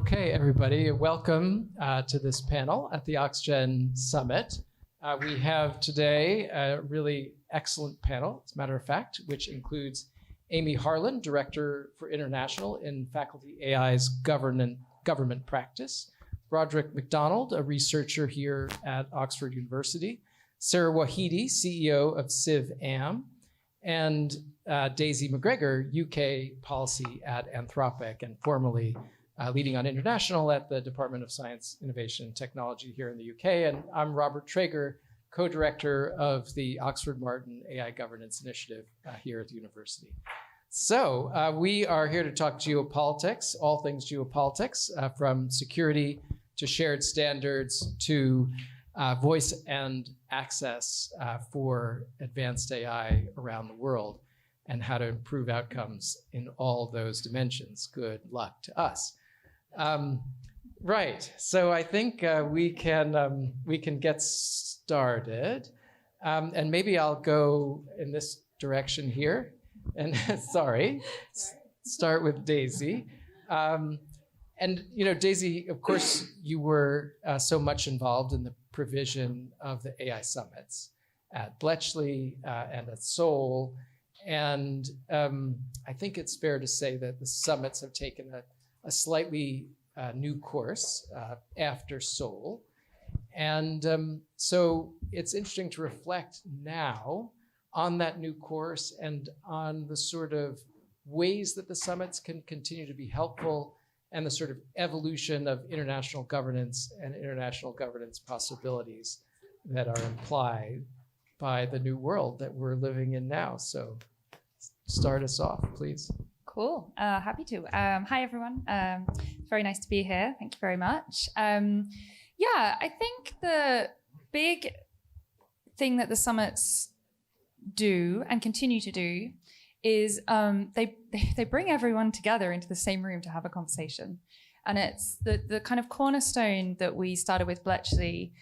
Okay, everybody, welcome to this panel at the OxGen Summit. We have today a really excellent panel, as a matter of fact, which includes Amy Harland, Director for International in Faculty AI's Government Practice, Broderick McDonald, a researcher here at Oxford University, Sarah Wahedi, CEO of CIV-AM, and Daisy McGregor, UK Policy at Anthropic, and formerly leading on international at the Department of Science, Innovation and Technology here in the UK. And I'm Robert Trager, co-director of the Oxford Martin AI Governance Initiative here at the university. So we are here to talk geopolitics, all things geopolitics, from security to shared standards to voice and access for advanced AI around the world, and how to improve outcomes in all those dimensions. Good luck to us. Right, so I think we can get started, and maybe I'll go in this direction here, and start with Daisy. And you know, Daisy, of course, you were so much involved in the provision of the AI summits at Bletchley and at Seoul, and I think it's fair to say that the summits have taken a slightly new course after Seoul. And so it's interesting to reflect now on that new course and on the sort of ways that the summits can continue to be helpful and the sort of evolution of international governance and international governance possibilities that are implied by the new world that we're living in now. So start us off, please. Cool. Happy to. Hi, everyone. It's very nice to be here. Thank you very much. Yeah, I think the big thing that the summits do and continue to do is they bring everyone together into the same room to have a conversation. And it's the kind of cornerstone that we started with Bletchley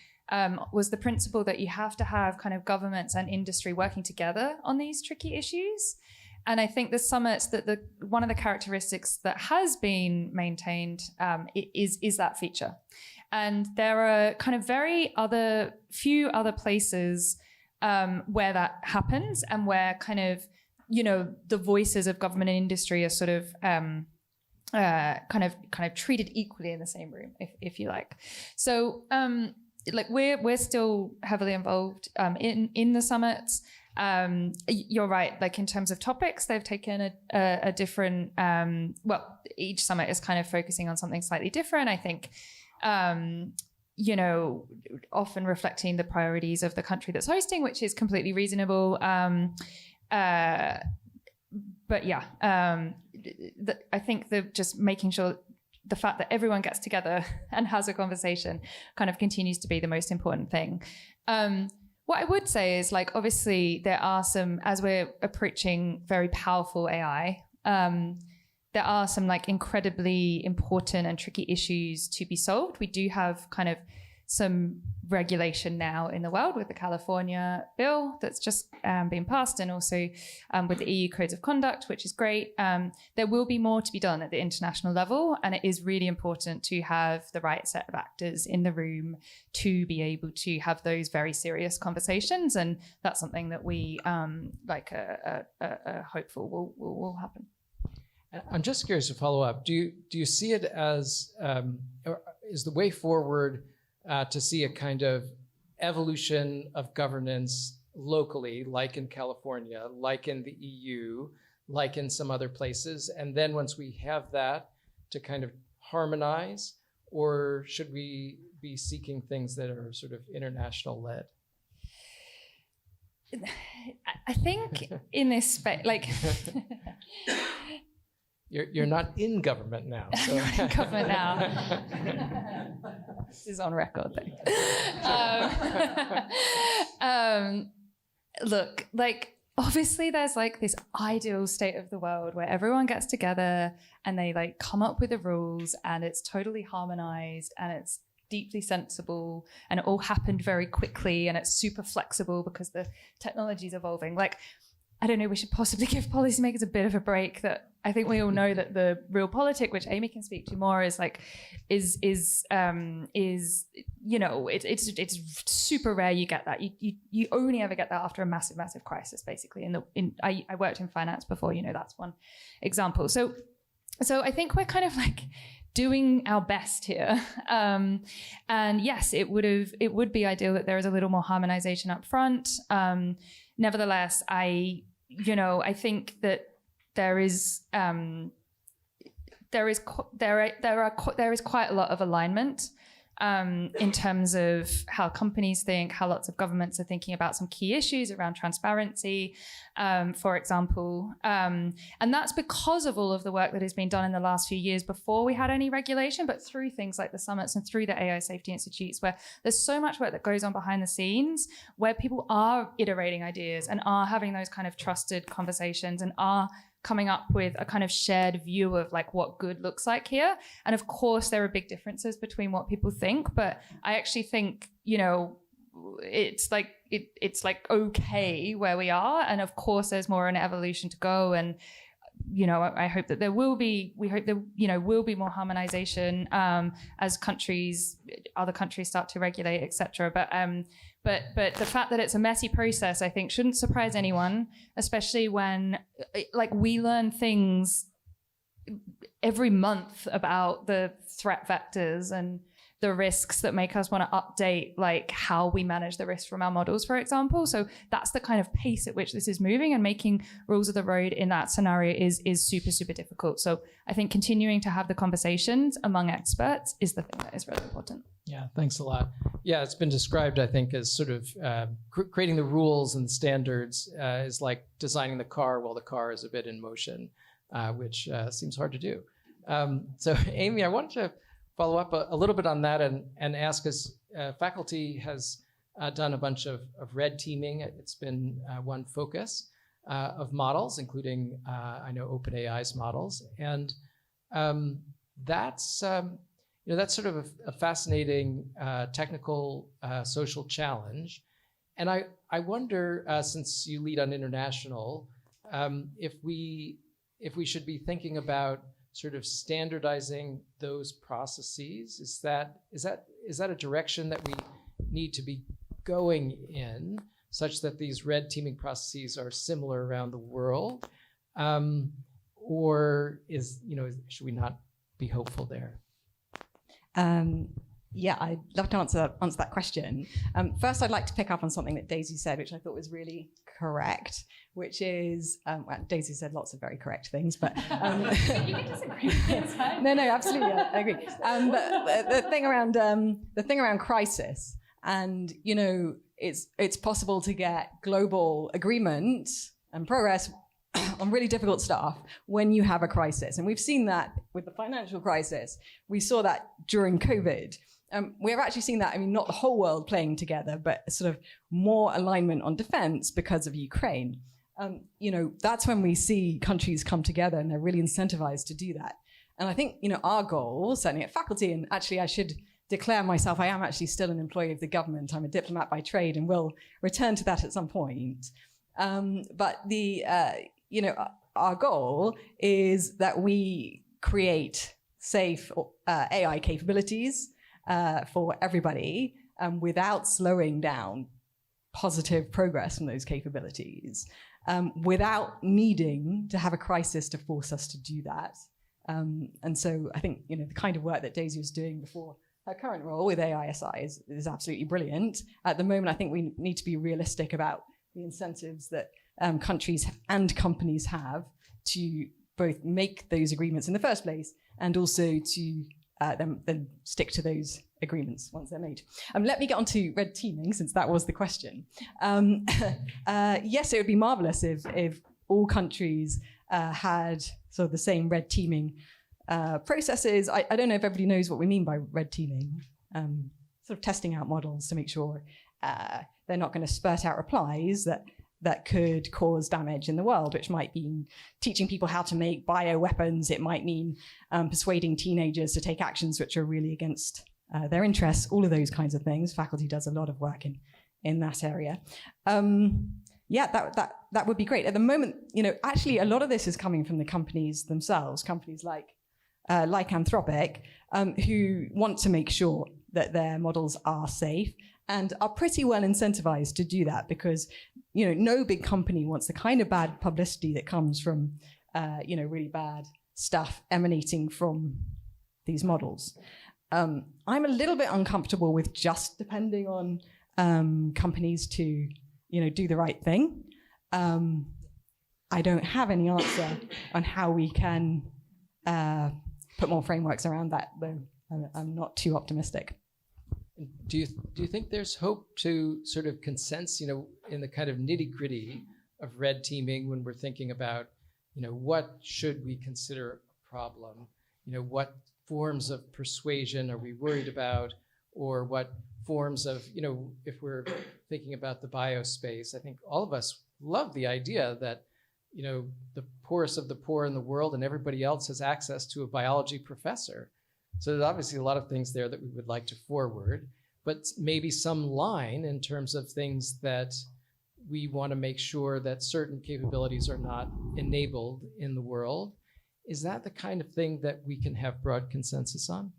was the principle that you have to have kind of governments and industry working together on these tricky issues. And I think the summits, that one of the characteristics that has been maintained is that feature. And there are kind of few other places where that happens, and where kind of, you know, the voices of government and industry are sort of kind of treated equally in the same room, if you like. So like we're still heavily involved in the summits. You're right, like in terms of topics, they've taken a different, well, each summit is kind of focusing on something slightly different. I think, you know, often reflecting the priorities of the country that's hosting, which is completely reasonable. But yeah, I think just making sure the fact that everyone gets together and has a conversation kind of continues to be the most important thing. What I would say is, like, obviously there are some, as we're approaching very powerful AI, there are some like incredibly important and tricky issues to be solved. We do have kind of some regulation now in the world with the California bill that's just been passed, and also with the EU codes of conduct, which is great. There will be more to be done at the international level, and it is really important to have the right set of actors in the room to be able to have those very serious conversations, and that's something that we hopeful will happen. I'm just curious to follow up. Do you see it as or is the way forward to see a kind of evolution of governance locally, like in California, like in the EU, like in some other places, and then once we have that, to kind of harmonize? Or should we be seeking things that are sort of international led? I think in this space, like You're not in government now. So. I'm in government now. This is on record, though. Look, like, obviously there's like this ideal state of the world where everyone gets together and they like come up with the rules, and it's totally harmonized, and it's deeply sensible, and it all happened very quickly, and it's super flexible because the technology is evolving. Like, I don't know, we should possibly give policymakers a bit of a break. That I think we all know that the real politic, which Amy can speak to more, is it's super rare you get that. You only ever get that after a massive crisis, basically. I worked in finance before, that's one example. So I think we're kind of like doing our best here. And yes, it would be ideal that there is a little more harmonization up front. Nevertheless, I think that there is quite a lot of alignment in terms of how companies think, how lots of governments are thinking about some key issues around transparency, for example. And that's because of all of the work that has been done in the last few years before we had any regulation, but through things like the summits and through the AI safety institutes, where there's so much work that goes on behind the scenes, where people are iterating ideas and are having those kind of trusted conversations and are coming up with a kind of shared view of like what good looks like here. And of course, there are big differences between what people think, but I actually think, it's like okay where we are. And of course, there's more an evolution to go. And, I hope that there will be more harmonization as other countries start to regulate, etc. But the fact that it's a messy process, I think, shouldn't surprise anyone, especially when, we learn things every month about the threat vectors and the risks that make us want to update, how we manage the risk from our models, for example. So that's the kind of pace at which this is moving, and making rules of the road in that scenario is super, super difficult. So I think continuing to have the conversations among experts is the thing that is really important. Yeah, thanks a lot. Yeah, it's been described, I think, as sort of creating the rules and standards is like designing the car while the car is a bit in motion, which seems hard to do. So Amy, I wanted to follow up a little bit on that and ask, as faculty has done a bunch of red teaming. It's been one focus of models, including, I know, OpenAI's models. And that's sort of a fascinating technical social challenge. And I wonder, since you lead on international, if we should be thinking about sort of standardizing those processes. Is that a direction that we need to be going in, such that these red teaming processes are similar around the world, or should we not be hopeful there? Yeah, I'd love to answer that question. First, I'd like to pick up on something that Daisy said, which I thought was really correct, which is, Daisy said lots of very correct things, but... You can disagree. No, absolutely, I agree. But the thing around crisis, and, it's possible to get global agreement and progress on really difficult stuff when you have a crisis. And we've seen that with the financial crisis. We saw that during COVID. We have actually seen that, not the whole world playing together, but sort of more alignment on defense because of Ukraine. That's when we see countries come together and they're really incentivized to do that. And I think, our goal, certainly at faculty, and actually I should declare myself, I am actually still an employee of the government. I'm a diplomat by trade and will return to that at some point. But our goal is that we create safe AI capabilities for everybody without slowing down positive progress from those capabilities, without needing to have a crisis to force us to do that. And so I think the kind of work that Daisy was doing before her current role with AISI is absolutely brilliant. At the moment, I think we need to be realistic about the incentives that countries and companies have to both make those agreements in the first place and also to then stick to those agreements once they're made. Let me get on to red teaming, since that was the question. Yes, it would be marvelous if all countries had sort of the same red teaming processes. I don't know if everybody knows what we mean by red teaming. Sort of testing out models to make sure they're not going to spurt out replies that could cause damage in the world, which might mean teaching people how to make bioweapons. It might mean persuading teenagers to take actions which are really against their interests, all of those kinds of things. Faculty does a lot of work in that area. yeah, that would be great. At the moment, actually a lot of this is coming from the companies themselves, companies like Anthropic, who want to make sure that their models are safe and are pretty well incentivized to do that, because no big company wants the kind of bad publicity that comes from really bad stuff emanating from these models. I'm a little bit uncomfortable with just depending on companies to do the right thing. I don't have any answer on how we can put more frameworks around that, though. I'm not too optimistic. Do you think there's hope to sort of consensus, in the kind of nitty-gritty of red teaming when we're thinking about, what should we consider a problem? What forms of persuasion are we worried about, or what forms of, if we're thinking about the biospace, I think all of us love the idea that, the poorest of the poor in the world and everybody else has access to a biology professor. So there's obviously a lot of things there that we would like to forward, but maybe some line in terms of things that we want to make sure that certain capabilities are not enabled in the world. Is that the kind of thing that we can have broad consensus on?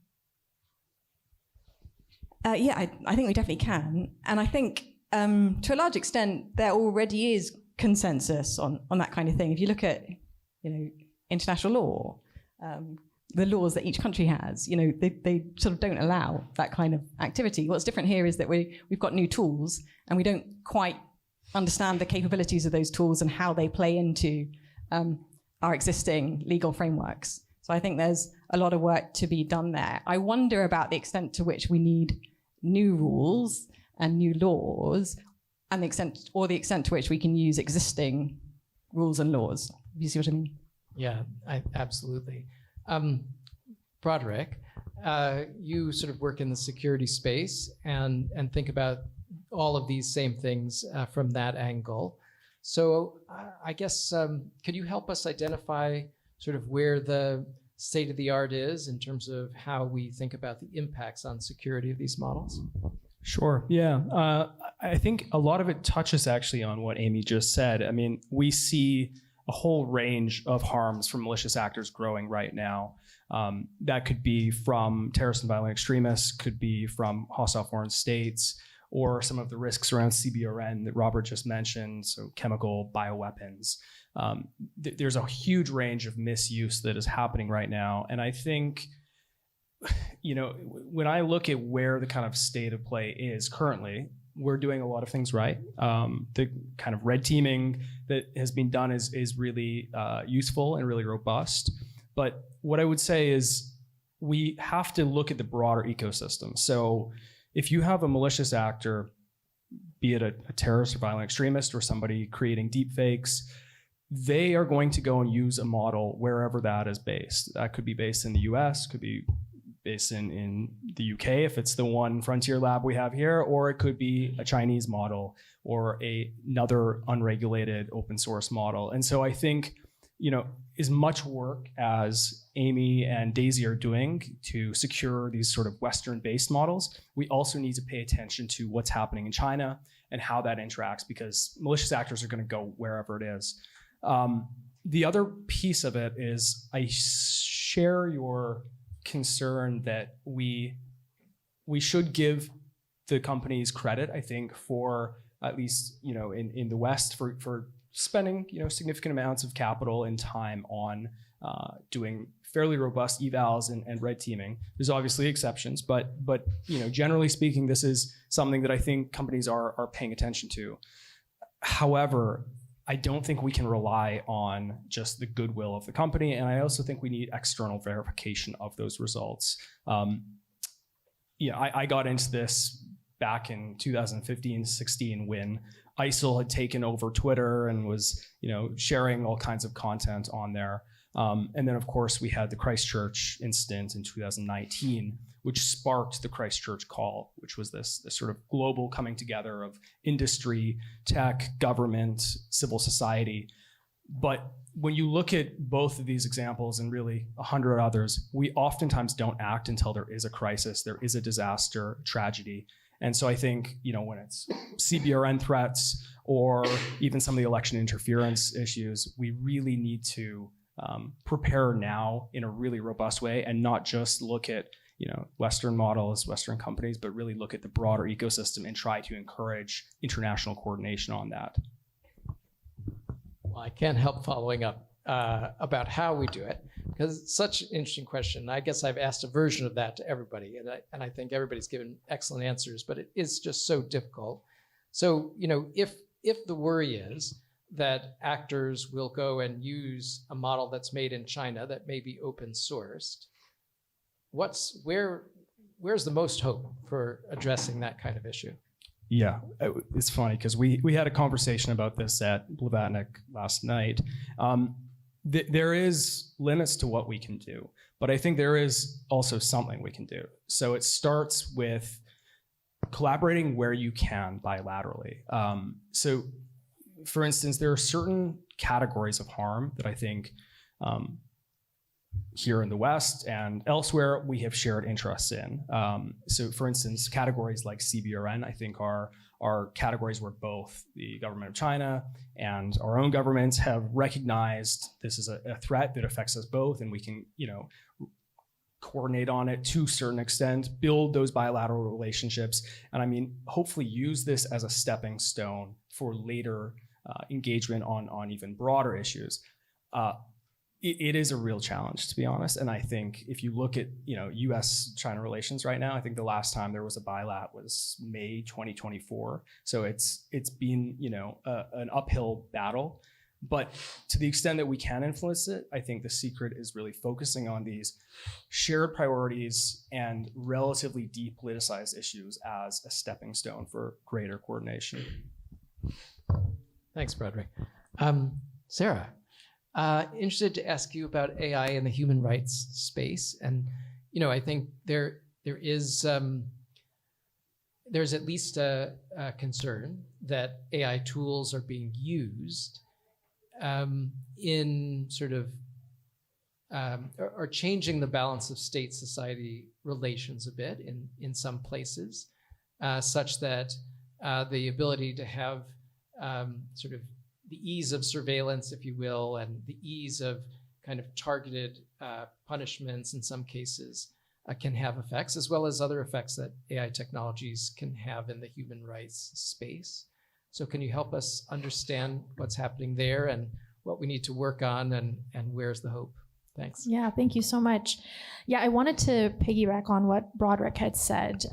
Yeah, I think we definitely can. And I think to a large extent, there already is consensus on that kind of thing. If you look at, international law, the laws that each country has, they sort of don't allow that kind of activity. What's different here is that we've got new tools and we don't quite understand the capabilities of those tools and how they play into our existing legal frameworks. So I think there's a lot of work to be done there. I wonder about the extent to which we need new rules and new laws, and the extent to which we can use existing rules and laws. You see what I mean? Yeah, absolutely. Broderick, you sort of work in the security space and think about all of these same things from that angle. So I guess, could you help us identify sort of where the state of the art is in terms of how we think about the impacts on security of these models? Sure. Yeah. I think a lot of it touches actually on what Amy just said. I mean, we see a whole range of harms from malicious actors growing right now. That could be from terrorist and violent extremists, could be from hostile foreign states, or some of the risks around CBRN that Robert just mentioned, so chemical bioweapons. There's a huge range of misuse that is happening right now. And I think, when I look at where the kind of state of play is currently, we're doing a lot of things right. The kind of red teaming that has been done is really useful and really robust. But what I would say is we have to look at the broader ecosystem. So if you have a malicious actor, be it a terrorist or violent extremist or somebody creating deepfakes, they are going to go and use a model wherever that is based. That could be based in the US, could be based in the UK if it's the one frontier lab we have here, or it could be a Chinese model or another unregulated open source model. And so I think, as much work as Amy and Daisy are doing to secure these sort of Western-based models, we also need to pay attention to what's happening in China and how that interacts, because malicious actors are going to go wherever it is. The other piece of it is I share your concern that we should give the companies credit, I think, for at least, in the West for spending, significant amounts of capital and time on doing fairly robust evals and red teaming. There's obviously exceptions, but generally speaking, this is something that I think companies are paying attention to. However, I don't think we can rely on just the goodwill of the company, and I also think we need external verification of those results. I got into this back in 2015-16 when ISIL had taken over Twitter and was, sharing all kinds of content on there. And then, of course, we had the Christchurch incident in 2019, which sparked the Christchurch Call, which was this sort of global coming together of industry, tech, government, civil society. But when you look at both of these examples and really 100 others, we oftentimes don't act until there is a crisis, there is a disaster, tragedy. And so I think, when it's CBRN threats or even some of the election interference issues, we really need to prepare now in a really robust way and not just look at Western models, Western companies, but really look at the broader ecosystem and try to encourage international coordination on that. Well, I can't help following up about how we do it, because it's such an interesting question. I guess I've asked a version of that to everybody, and I think everybody's given excellent answers, but it is just so difficult. So, if the worry is that actors will go and use a model that's made in China that may be open sourced, where's the most hope for addressing that kind of issue? Yeah, it's funny because we had a conversation about this at Blavatnik last night. There is limits to what we can do, but I think there is also something we can do. So it starts with collaborating where you can bilaterally. So for instance, there are certain categories of harm that I think here in the West and elsewhere we have shared interests in. So for instance, categories like CBRN, I think are categories where both the government of China and our own governments have recognized this is a threat that affects us both, and we can, coordinate on it to a certain extent, build those bilateral relationships, and hopefully use this as a stepping stone for later engagement on even broader issues. It is a real challenge, to be honest. And I think if you look at, U.S.-China relations right now, I think the last time there was a bilat was May 2024. So it's been, an uphill battle. But to the extent that we can influence it, I think the secret is really focusing on these shared priorities and relatively depoliticized issues as a stepping stone for greater coordination. Thanks, Broderick. Sarah, interested to ask you about AI in the human rights space. And, I think there's at least a concern that AI tools are being used in sort of, or changing the balance of state-society relations a bit in some places, such that the ability to have sort of the ease of surveillance, if you will, and the ease of kind of targeted punishments in some cases can have effects, as well as other effects that AI technologies can have in the human rights space. So can you help us understand what's happening there and what we need to work on, and where's the hope? Thanks. Yeah, thank you so much. Yeah, I wanted to piggyback on what Broderick had said,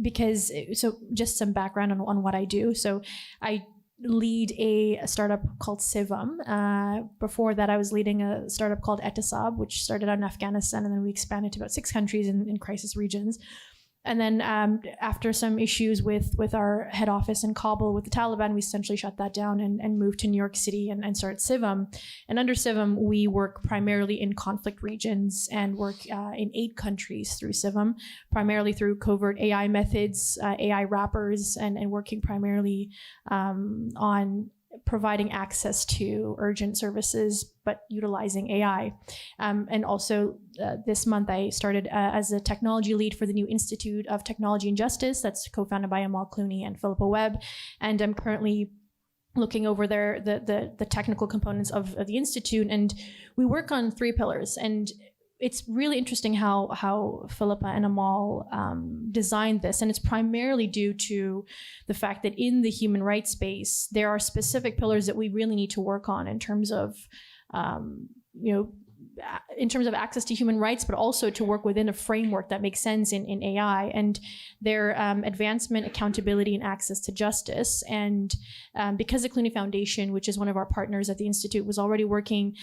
because, so just some background on what I do. So I lead a startup called Civam. Before that, I was leading a startup called Etisab, which started out in Afghanistan, and then we expanded to about 6 countries in crisis regions. And then after some issues with our head office in Kabul with the Taliban, we essentially shut that down and moved to New York City and started Civam. And under Civam, we work primarily in conflict regions and work in 8 countries through Civam, primarily through covert AI methods, AI wrappers, and working primarily on providing access to urgent services, but utilizing AI. And also this month, I started as a technology lead for the new Institute of Technology and Justice that's co-founded by Clooney and Philippa Webb. And I'm currently looking over the technical components of the Institute. And we work on 3 pillars. And it's really interesting how Philippa and Amal designed this. And it's primarily due to the fact that in the human rights space, there are specific pillars that we really need to work on in terms of, in terms of access to human rights, but also to work within a framework that makes sense in AI, and their advancement, accountability, and access to justice. And because the Clooney Foundation, which is one of our partners at the Institute, was already working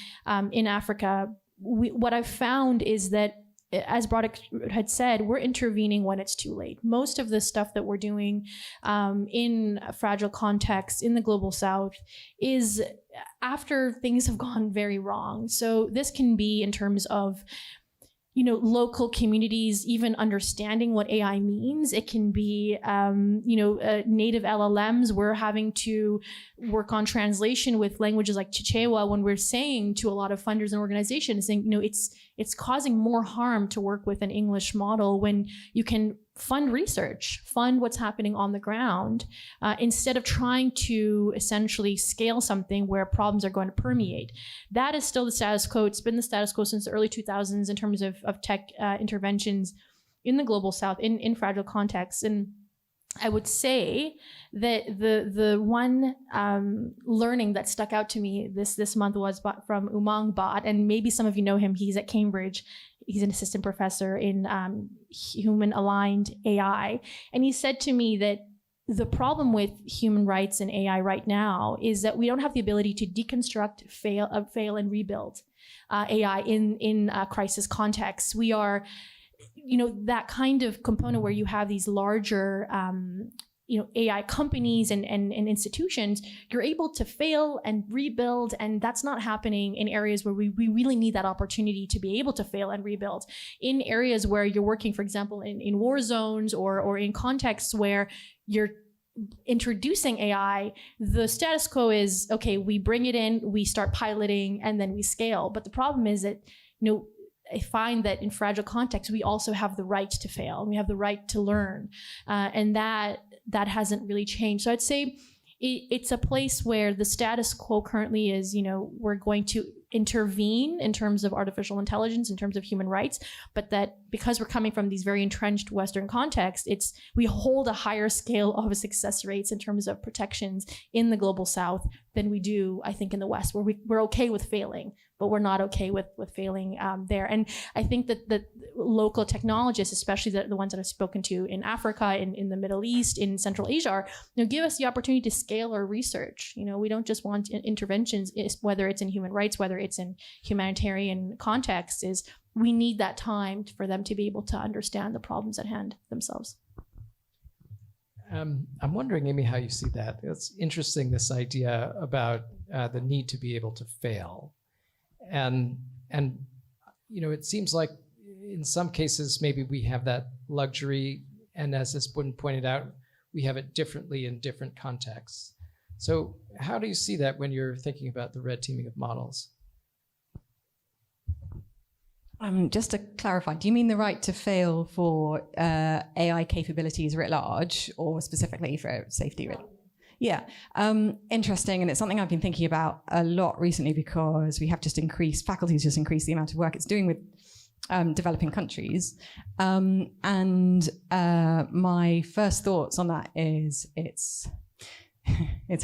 in Africa, what I've found is that, as Broderick had said, we're intervening when it's too late. Most of the stuff that we're doing in a fragile context in the global south is after things have gone very wrong. So this can be in terms of, local communities even understanding what AI means. It can be, native LLMs. We're having to work on translation with languages like Chichewa when we're saying to a lot of funders and organizations, saying, it's causing more harm to work with an English model when you can fund research, fund what's happening on the ground, instead of trying to essentially scale something where problems are going to permeate. That is still the status quo. It's been the status quo since the early 2000s in terms of tech interventions in the global south, in fragile contexts. And I would say that the one learning that stuck out to me this month was from Umang Bhatt, and maybe some of you know him. He's at Cambridge. He's an assistant professor in human-aligned AI. And he said to me that the problem with human rights and AI right now is that we don't have the ability to deconstruct, fail and rebuild AI in a crisis context. We are, that kind of component where you have these larger AI companies and institutions, you're able to fail and rebuild, and that's not happening in areas where we really need that opportunity to be able to fail and rebuild. In areas where you're working, for example, in war zones or in contexts where you're introducing AI, the status quo is, okay, we bring it in, we start piloting, and then we scale. But the problem is that, I find that in fragile contexts, we also have the right to fail, and we have the right to learn, and that hasn't really changed. So I'd say it's a place where the status quo currently is, we're going to intervene in terms of artificial intelligence, in terms of human rights, but that because we're coming from these very entrenched Western contexts, we hold a higher scale of success rates in terms of protections in the global South than we do, I think, in the West, where we're okay with failing, but we're not okay with failing there. And I think that local technologists, especially the ones that I've spoken to in Africa, in the Middle East, in Central Asia, are, give us the opportunity to scale our research. We don't just want interventions, whether it's in human rights, whether it's in humanitarian contexts, is we need that time for them to be able to understand the problems at hand themselves. I'm wondering, Amy, how you see that. It's interesting, this idea about the need to be able to fail. And it seems like in some cases, maybe we have that luxury. And as has been pointed out, we have it differently in different contexts. So how do you see that when you're thinking about the red teaming of models? Just to clarify, do you mean the right to fail for AI capabilities writ large, or specifically for safety? Yeah, interesting, and it's something I've been thinking about a lot recently because we have faculty's just increased the amount of work it's doing with developing countries. And my first thoughts on that is it's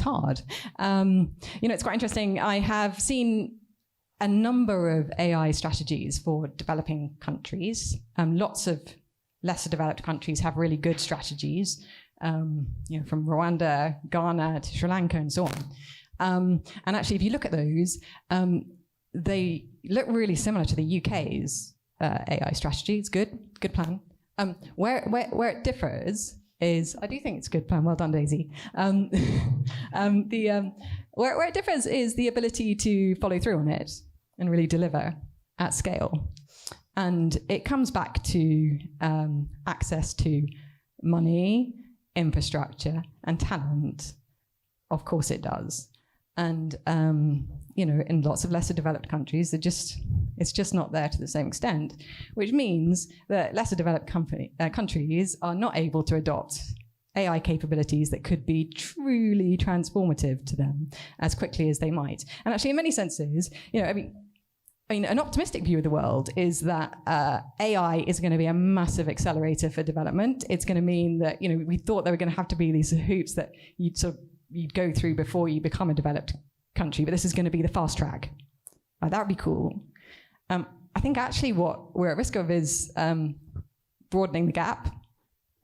hard. It's quite interesting. I have seen a number of AI strategies for developing countries. Lots of lesser developed countries have really good strategies, from Rwanda, Ghana to Sri Lanka and so on. And actually, if you look at those, they look really similar to the UK's AI strategy. It's good plan. Where it differs is, I do think it's a good plan. Well done, Daisy. Where it differs is the ability to follow through on it and really deliver at scale. And it comes back to access to money, infrastructure, and talent. Of course it does. And, in lots of lesser developed countries, it's just not there to the same extent, which means that lesser developed countries are not able to adopt AI capabilities that could be truly transformative to them as quickly as they might. And actually, in many senses, an optimistic view of the world is that AI is going to be a massive accelerator for development. It's going to mean that, we thought there were going to have to be these hoops that you'd go through before you become a developed country, but this is going to be the fast track. That would be cool. I think actually what we're at risk of is broadening the gap,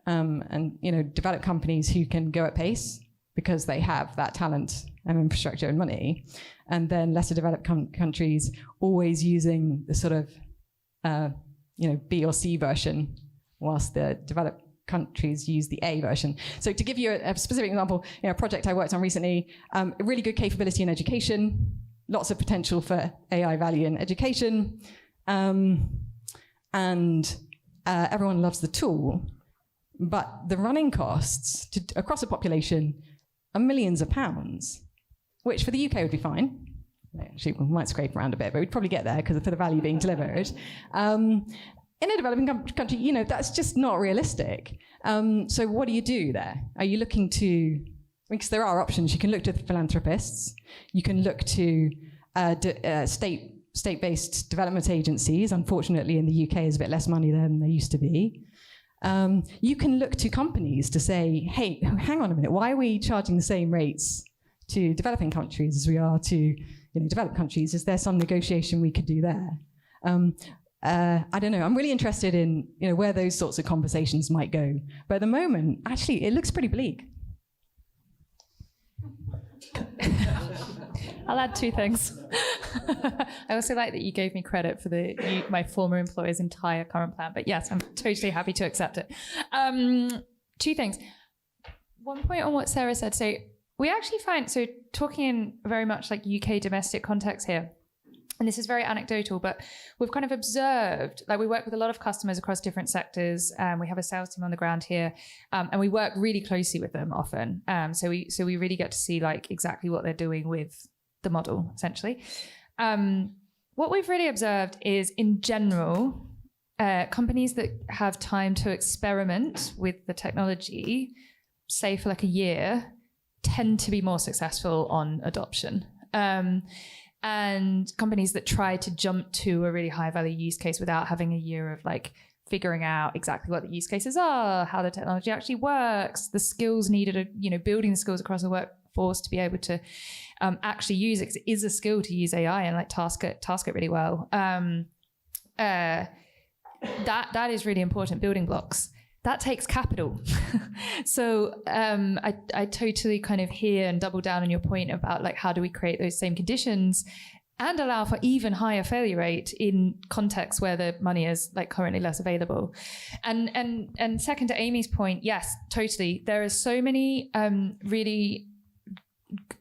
and developed companies who can go at pace because they have that talent and infrastructure and money, and then lesser developed countries always using the sort of B or C version, whilst the developed countries use the A version. So to give you a specific example, a project I worked on recently, a really good capability in education, lots of potential for AI value in education, and everyone loves the tool, but the running costs across a population are millions of pounds, which for the UK would be fine. Actually, we might scrape around a bit, but we'd probably get there because for the value being delivered. in a developing country, that's just not realistic. So what do you do there? Are you looking to, because there are options. You can look to philanthropists. You can look to state-based development agencies. Unfortunately, in the UK, there's a bit less money there than there used to be. You can look to companies to say, hey, hang on a minute, why are we charging the same rates to developing countries as we are to developed countries? Is there some negotiation we could do there? I don't know. I'm really interested in where those sorts of conversations might go. But at the moment, actually, it looks pretty bleak. I'll add two things. I also like that you gave me credit for my former employer's entire current plan. But yes, I'm totally happy to accept it. Two things. One point on what Sarah said. So we actually find, so talking in very much like UK domestic context here, and this is very anecdotal, but we've kind of observed, like we work with a lot of customers across different sectors. We have a sales team on the ground here, and we work really closely with them often. So we really get to see like exactly what they're doing with the model, essentially. What we've really observed is, in general, companies that have time to experiment with the technology, say for like a year, tend to be more successful on adoption. And companies that try to jump to a really high value use case without having a year of like figuring out exactly what the use cases are, how the technology actually works, the skills needed, building the skills across the workforce to be able to actually use it, 'cause it is a skill to use AI and like task it really well. That is really important, building blocks. That takes capital. So I totally kind of hear and double down on your point about like how do we create those same conditions and allow for even higher failure rate in contexts where the money is like currently less available. And second to Amy's point, yes, totally. There are so many really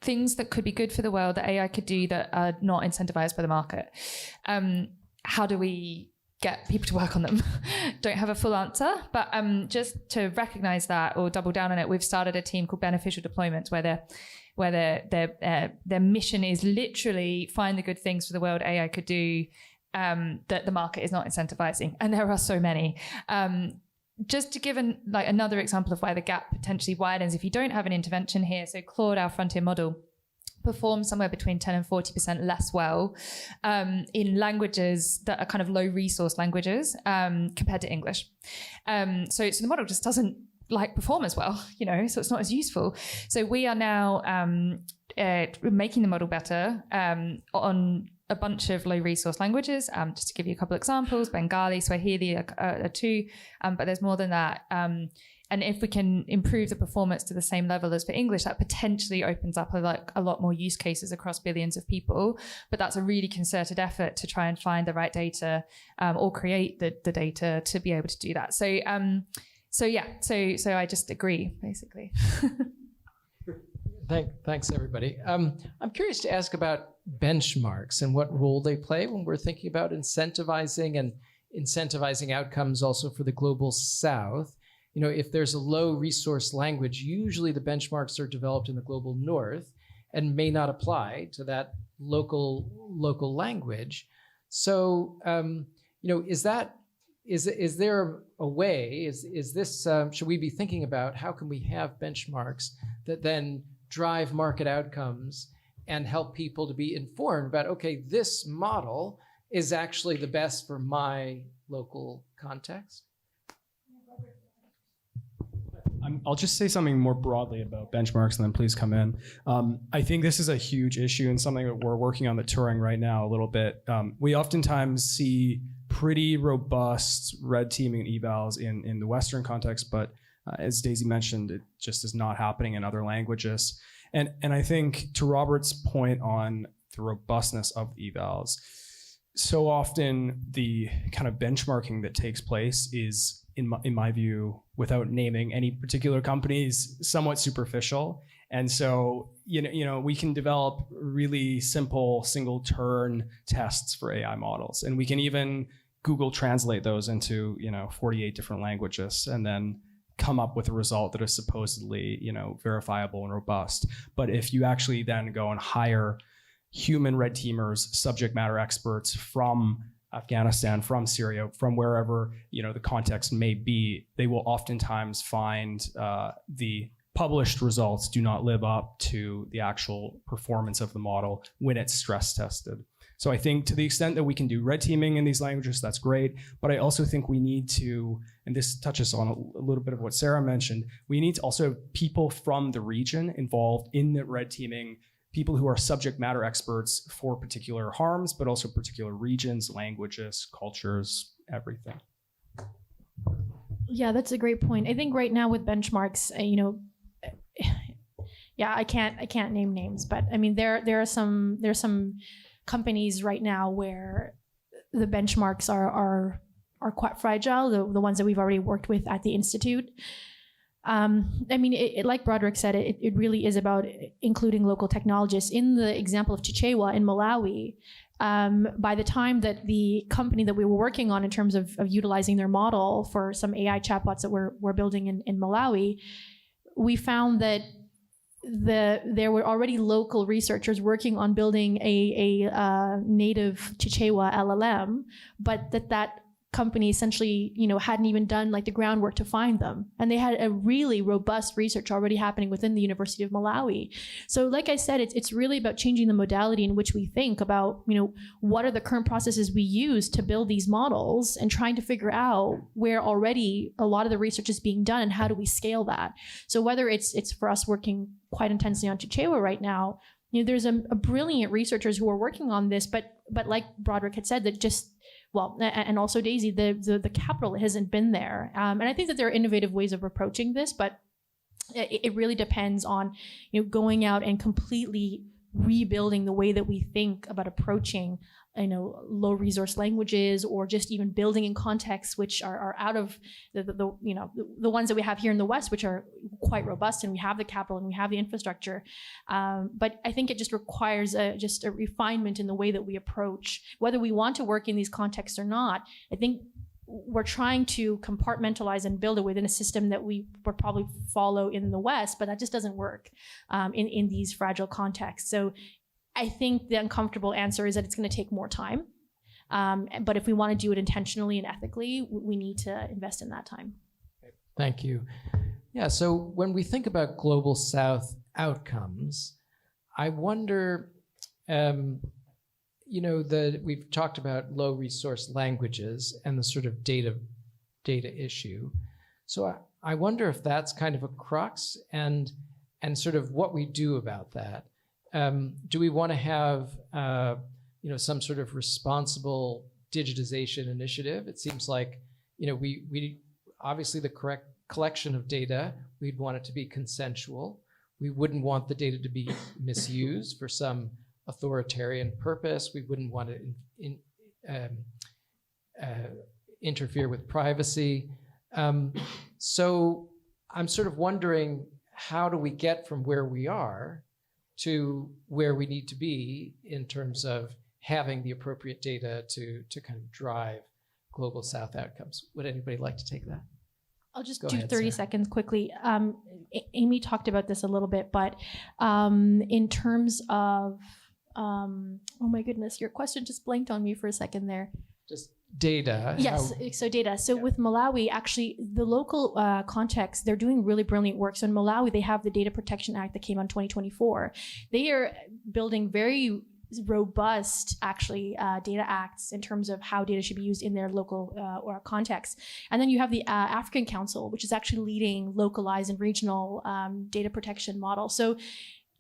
things that could be good for the world that AI could do that are not incentivized by the market. How do we get people to work on them? Don't have a full answer, but just to recognize that or double down on it, we've started a team called Beneficial Deployments where their mission is literally find the good things for the world AI could do that the market is not incentivizing, and there are so many. Just to give another example of why the gap potentially widens if you don't have an intervention here. So Claude, our frontier model, performs somewhere between 10 and 40% less well in languages that are kind of low resource languages compared to English. So the model just doesn't perform as well, so it's not as useful. So we are now making the model better on a bunch of low resource languages. Just to give you a couple examples, Bengali, Swahili are two, but there's more than that. And if we can improve the performance to the same level as for English, that potentially opens up a lot more use cases across billions of people. But that's a really concerted effort to try and find the right data or create the data to be able to do that. So I just agree, basically. Thanks, everybody. I'm curious to ask about benchmarks and what role they play when we're thinking about incentivizing outcomes also for the global South. If there's a low resource language, usually the benchmarks are developed in the global North and may not apply to that local language. So, is there a way, is this, should we be thinking about how can we have benchmarks that then drive market outcomes and help people to be informed about, okay, this model is actually the best for my local context? I'll just say something more broadly about benchmarks and then please come in. I think this is a huge issue and something that we're working on the Turing right now a little bit. We oftentimes see pretty robust red teaming evals in the Western context, but as Daisy mentioned, it just is not happening in other languages. And I think to Robert's point on the robustness of evals, so often the kind of benchmarking that takes place is, in my view, without naming any particular companies, somewhat superficial. And so, we can develop really simple single turn tests for AI models. And we can even Google translate those into, 48 different languages and then come up with a result that is supposedly, verifiable and robust. But if you actually then go and hire human red teamers, subject matter experts from Afghanistan, from Syria, from wherever the context may be, they will oftentimes find the published results do not live up to the actual performance of the model when it's stress tested. So I think to the extent that we can do red teaming in these languages, that's great. But I also think we need to, and this touches on a little bit of what Sarah mentioned, we need to also have people from the region involved in the red teaming, people who are subject matter experts for particular harms, but also particular regions, languages, cultures, everything. Yeah, that's a great point. I think right now with benchmarks, yeah, I can't name names, but I mean there's some companies right now where the benchmarks are quite fragile. The ones that we've already worked with at the Institute. I mean, like Broderick said, it really is about including local technologists. In the example of Chichewa in Malawi, by the time that the company that we were working on in terms of utilizing their model for some AI chatbots that we're building in Malawi, we found that there were already local researchers working on building a native Chichewa LLM, but that company essentially, hadn't even done like the groundwork to find them. And they had a really robust research already happening within the University of Malawi. So like I said, it's really about changing the modality in which we think about, what are the current processes we use to build these models, and trying to figure out where already a lot of the research is being done and how do we scale that. So whether it's for us working quite intensely on Chichewa right now, there's a brilliant researchers who are working on this, but like Broderick had said, that just, well, and also Daisy, the capital hasn't been there. And I think that there are innovative ways of approaching this, but it really depends on, going out and completely rebuilding the way that we think about approaching, low resource languages, or just even building in contexts which are out of the ones that we have here in the West, which are quite robust, and we have the capital and we have the infrastructure. But I think it just requires just a refinement in the way that we approach, whether we want to work in these contexts or not. I think we're trying to compartmentalize and build it within a system that we would probably follow in the West, but that just doesn't work in these fragile contexts. So I think the uncomfortable answer is that it's going to take more time. But if we want to do it intentionally and ethically, we need to invest in that time. Thank you. Yeah, so when we think about Global South outcomes, I wonder, we've talked about low resource languages and the sort of data issue. So I wonder if that's kind of a crux, and sort of what we do about that. Do we want to have some sort of responsible digitization initiative? It seems like we obviously the correct collection of data, we'd want it to be consensual. We wouldn't want the data to be misused for some authoritarian purpose. We wouldn't want to interfere with privacy. So I'm sort of wondering, how do we get from where we are to where we need to be in terms of having the appropriate data to kind of drive Global South outcomes? Would anybody like to take that? I'll just Go do ahead, 30 Sarah. seconds quickly. Amy talked about this a little bit, but in terms of, oh my goodness, your question just blanked on me for a second there. Just data. Yes, so data. So with Malawi, actually, the local context, they're doing really brilliant work. So in Malawi, they have the Data Protection Act that came out in 2024. They are building very robust, actually, data acts in terms of how data should be used in their local or context. And then you have the African Council, which is actually leading localized and regional data protection model. So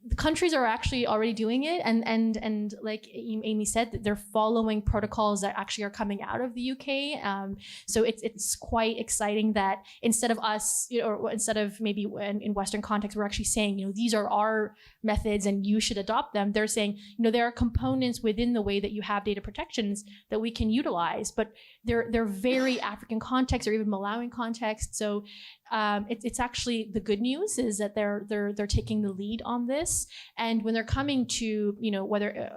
the countries are actually already doing it, and like Amy said, that they're following protocols that actually are coming out of the UK. So it's quite exciting that instead of us, or instead of maybe in Western context, we're actually saying, these are our methods and you should adopt them. They're saying, there are components within the way that you have data protections that we can utilize, but they're very African context or even Malawian context. So it's actually, the good news is that they're taking the lead on this. And when they're coming to, whether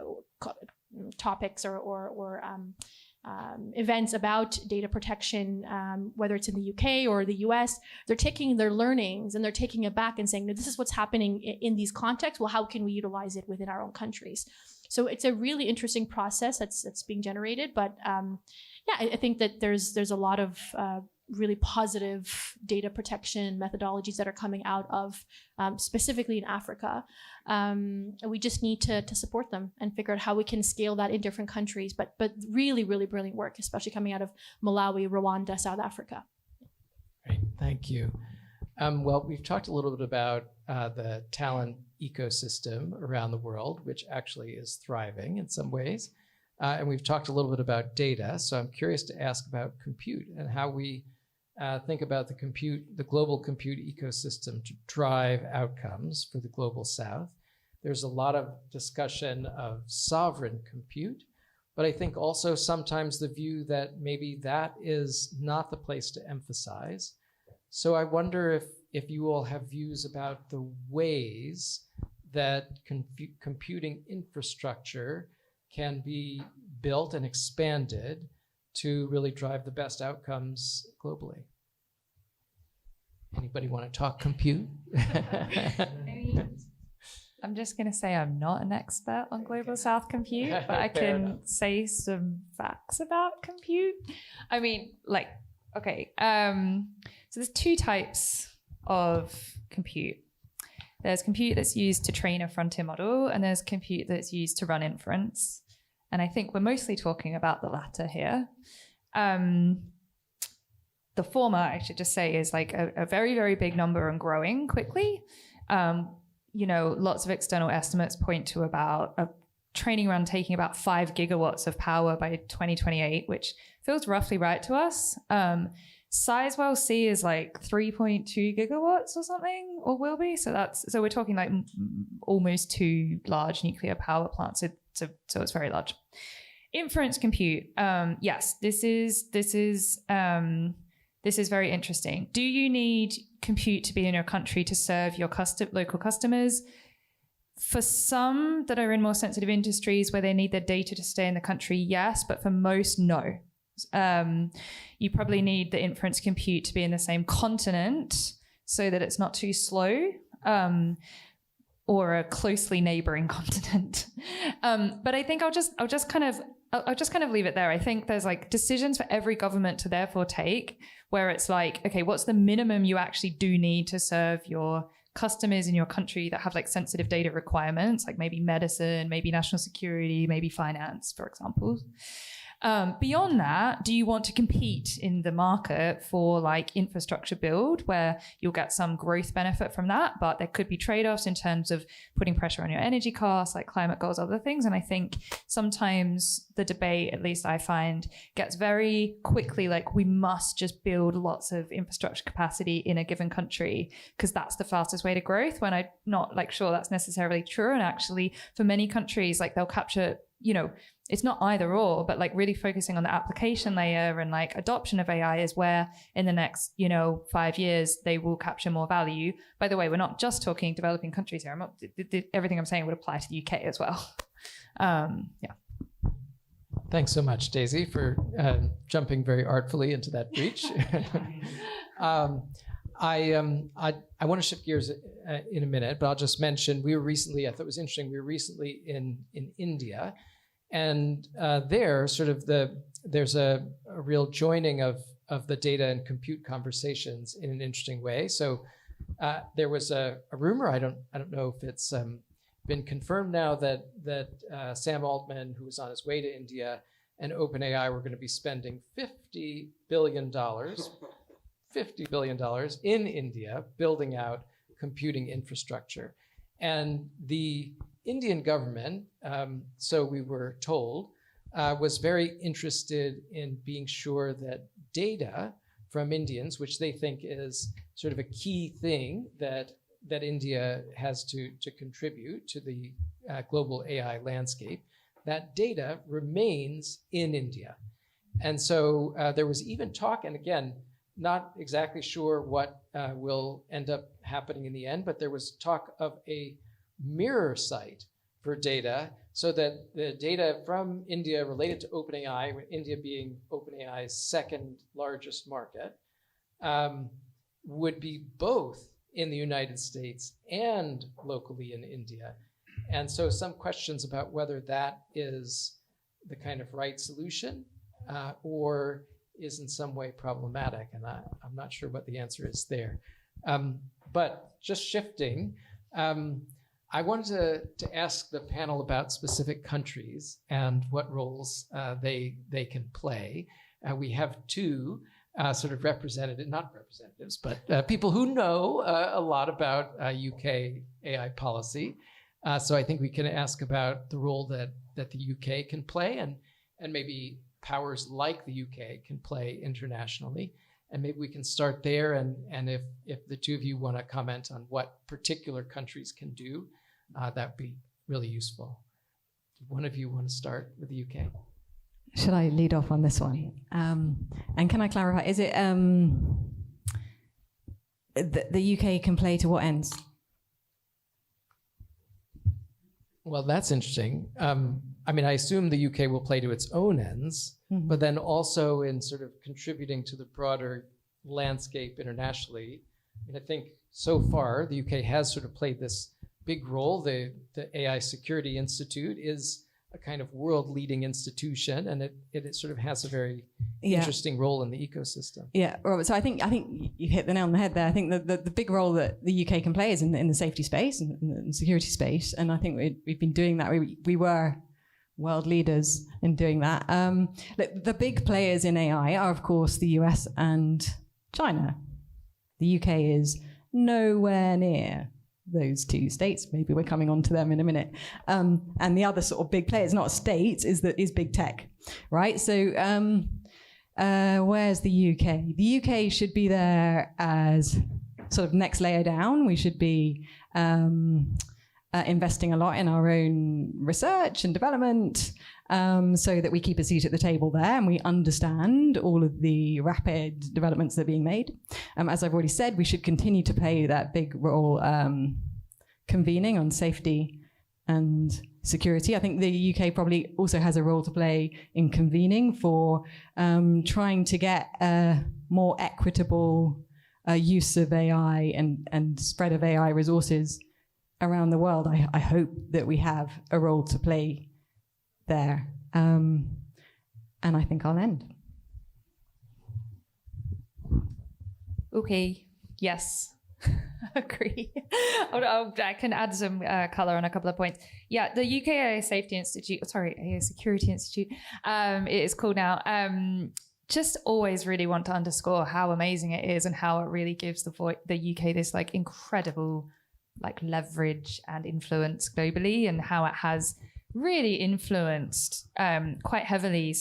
topics or events about data protection, whether it's in the UK or the US, they're taking their learnings and they're taking it back and saying, no, this is what's happening in these contexts. Well, how can we utilize it within our own countries? So it's a really interesting process that's being generated. But I think that there's a lot of really positive data protection methodologies that are coming out of specifically in Africa. We just need to support them and figure out how we can scale that in different countries. But really, really brilliant work, especially coming out of Malawi, Rwanda, South Africa. Great, thank you. Well, we've talked a little bit about the talent ecosystem around the world, which actually is thriving in some ways. And we've talked a little bit about data. So I'm curious to ask about compute and how we think about the global compute ecosystem to drive outcomes for the global South. There's a lot of discussion of sovereign compute, but I think also sometimes the view that maybe that is not the place to emphasize. So I wonder if you all have views about the ways that computing infrastructure can be built and expanded to really drive the best outcomes globally. Anybody want to talk compute? I'm just going to say I'm not an expert on global South compute, but I can say some facts about compute. I mean, so there's two types of compute. There's compute that's used to train a frontier model, and there's compute that's used to run inference. And I think we're mostly talking about the latter here. The former, I should just say, is like a very, very big number and growing quickly. Lots of external estimates point to about a training run taking about 5 gigawatts of power by 2028, which feels roughly right to us. Sizewell C is like 3.2 gigawatts or something, or will be. So we're talking like almost 2 large nuclear power plants. So it's very large. Inference compute. Yes, this is very interesting. Do you need compute to be in your country to serve your local customers? For some that are in more sensitive industries where they need their data to stay in the country, yes, but for most, no. You probably need the inference compute to be in the same continent so that it's not too slow, or a closely neighboring continent. But I think I'll just kind of leave it there. I think there's like decisions for every government to therefore take where it's like, okay, what's the minimum you actually do need to serve your customers in your country that have like sensitive data requirements, like maybe medicine, maybe national security, maybe finance, for example. Beyond that, do you want to compete in the market for like infrastructure build where you'll get some growth benefit from that, but there could be trade-offs in terms of putting pressure on your energy costs, like climate goals, other things. And I think sometimes the debate, at least I find, gets very quickly like we must just build lots of infrastructure capacity in a given country because that's the fastest way to growth, when I'm not like sure that's necessarily true. And actually for many countries, like they'll capture, it's not either or, but like really focusing on the application layer and like adoption of AI is where in the next, 5 years, they will capture more value. By the way, we're not just talking developing countries here. Everything I'm saying would apply to the UK as well. Yeah. Thanks so much, Daisy, for jumping very artfully into that breach. I want to shift gears in a minute, but I'll just mention I thought it was interesting, we were recently in India, and there there's a real joining of the data and compute conversations in an interesting way. So there was a rumor, I don't know if it's been confirmed now, that Sam Altman, who was on his way to India, and OpenAI were going to be spending $50 billion in India building out computing infrastructure. And the Indian government, so we were told, was very interested in being sure that data from Indians, which they think is sort of a key thing that India has to contribute to the global AI landscape, that data remains in India. And so there was even talk, and again, not exactly sure what will end up happening in the end, but there was talk of a mirror site for data so that the data from India related to OpenAI, India being OpenAI's second largest market, would be both in the United States and locally in India. And so some questions about whether that is the kind of right solution or is in some way problematic. And I'm not sure what the answer is there. But just shifting, I wanted to ask the panel about specific countries and what roles they can play. We have two sort of not representatives, but people who know a lot about UK AI policy. So I think we can ask about the role that the UK can play and maybe powers like the UK can play internationally. And maybe we can start there. And if the two of you want to comment on what particular countries can do, that'd be really useful. One of you want to start with the UK? Should I lead off on this one? And can I clarify, is it the UK can play to what ends? Well, that's interesting. I mean, I assume the UK will play to its own ends, but then also in sort of contributing to the broader landscape internationally. And I think so far the UK has sort of played this big role. The AI Security Institute is a kind of world-leading institution, and it sort of has a very interesting role in the ecosystem. Yeah, Robert. So I think you hit the nail on the head there. I think the big role that the UK can play is in the safety space and the security space, and I think we've been doing that. We were world leaders in doing that. The big players in AI are, of course, the US and China. The UK is nowhere near those two states. Maybe we're coming on to them in a minute. And the other sort of big players, not states, is big tech, right? So where's the UK? The UK should be there as sort of next layer down. We should be investing a lot in our own research and development so that we keep a seat at the table there and we understand all of the rapid developments that are being made. As I've already said, we should continue to play that big role convening on safety and security. I think the UK probably also has a role to play in convening for trying to get a more equitable use of AI and spread of AI resources around the world. I hope that we have a role to play there. And I think I'll end. Okay, yes, agree. I can add some color on a couple of points. Yeah, the UK AI Security Institute, it is called now. Just always really want to underscore how amazing it is and how it really gives the UK this like incredible like leverage and influence globally, and how it has really influenced quite heavily.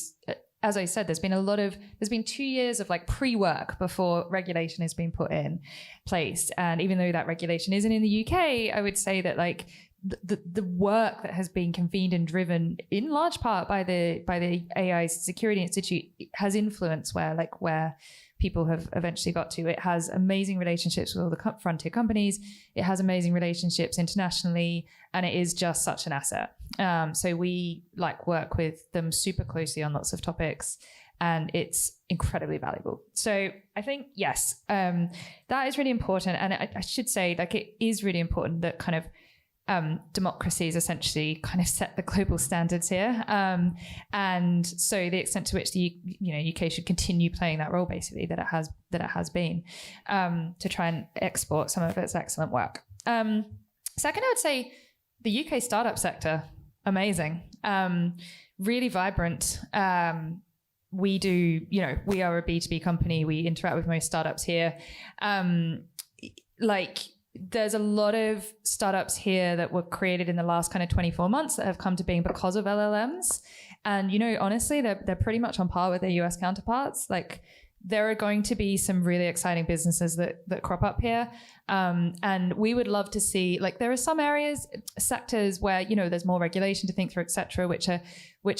As I said, there's been 2 years of like pre-work before regulation has been put in place. And even though that regulation isn't in the UK, I would say that like the work that has been convened and driven in large part by the AI Security Institute has influenced where people have eventually got to. It has amazing relationships with all the frontier companies. It has amazing relationships internationally, and it is just such an asset. So we like work with them super closely on lots of topics, and it's incredibly valuable. So I think, yes, that is really important. And I should say, like, it is really important that kind of democracies essentially kind of set the global standards here. And so the extent to which the UK should continue playing that role, basically, that it has been, to try and export some of its excellent work. Second, I would say the UK startup sector, amazing, really vibrant. We are a B2B company. We interact with most startups here. There's a lot of startups here that were created in the last kind of 24 months that have come to being because of LLMs. And, honestly, they're pretty much on par with their US counterparts. Like, there are going to be some really exciting businesses that crop up here. And we would love to see, like, there are some sectors where, there's more regulation to think through, et cetera, which are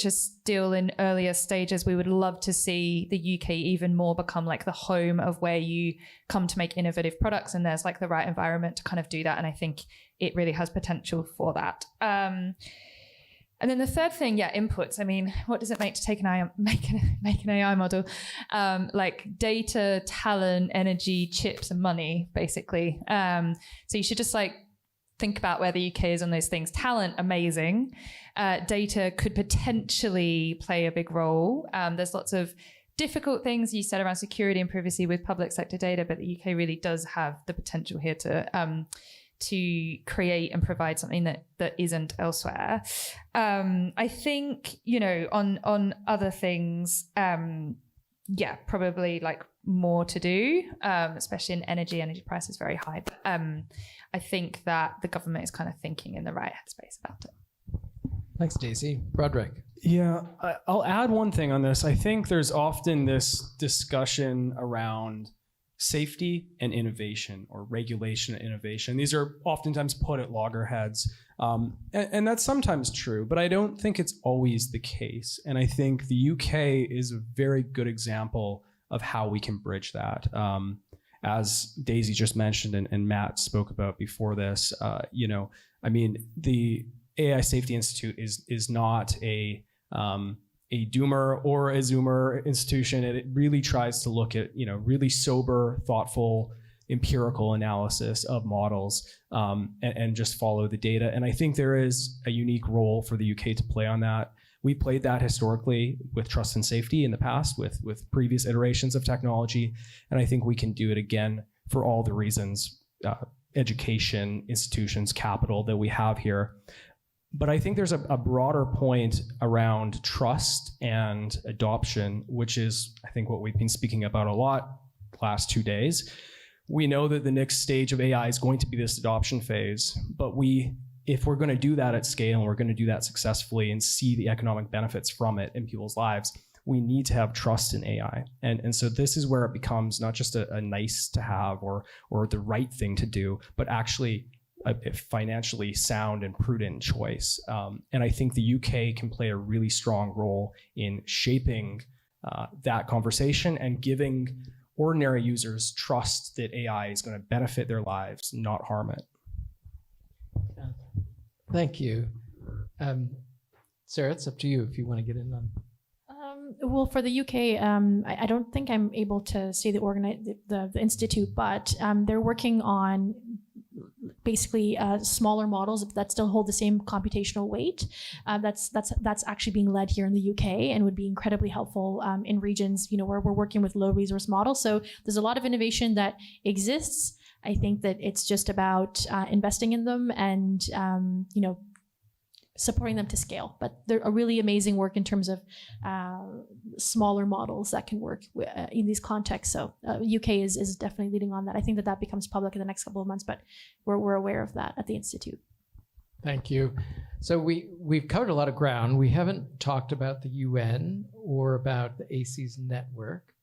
still in earlier stages. We would love to see the UK even more become like the home of where you come to make innovative products, and there's like the right environment to kind of do that. And I think it really has potential for that. And then the third thing, inputs. I mean, what does it make to make an AI model? Like data, talent, energy, chips, and money, basically. So you should just like think about where the UK is on those things. Talent, amazing. Data could potentially play a big role. There's lots of difficult things you said around security and privacy with public sector data, but the UK really does have the potential here to create and provide something that isn't elsewhere. I think, on other things, probably like more to do, especially in energy. Energy price is very high. But I think that the government is kind of thinking in the right headspace about it. Thanks, Daisy. Broderick. Yeah, I'll add one thing on this. I think there's often this discussion around safety and innovation, or regulation and innovation. These are oftentimes put at loggerheads. And that's sometimes true, but I don't think it's always the case. And I think the UK is a very good example of how we can bridge that. As Daisy just mentioned and Matt spoke about before this, the AI Safety Institute is not a doomer or a zoomer institution. It really tries to look at, really sober, thoughtful, empirical analysis of models and just follow the data. And I think there is a unique role for the UK to play on that. We played that historically with trust and safety in the past with previous iterations of technology. And I think we can do it again for all the reasons, education, institutions, capital that we have here. But I think there's a broader point around trust and adoption, which is, I think, what we've been speaking about a lot the last 2 days. We know that the next stage of AI is going to be this adoption phase, but if we're going to do that at scale and we're going to do that successfully and see the economic benefits from it in people's lives, we need to have trust in AI. And so this is where it becomes not just a nice to have or the right thing to do, but actually a financially sound and prudent choice. And I think the UK can play a really strong role in shaping that conversation and giving ordinary users trust that AI is going to benefit their lives, not harm it. Thank you. Sarah, it's up to you if you want to get in on. Well, for the UK, I don't think I'm able to say the institute, but they're working on basically smaller models that still hold the same computational weight. That's actually being led here in the UK and would be incredibly helpful in regions, where we're working with low resource models. So there's a lot of innovation that exists. I think that it's just about investing in them and supporting them to scale. But they're a really amazing work in terms of smaller models that can work in these contexts. So UK is definitely leading on that. I think that becomes public in the next couple of months, but we're aware of that at the Institute. Thank you. So we've covered a lot of ground. We haven't talked about the UN or about the ACES network.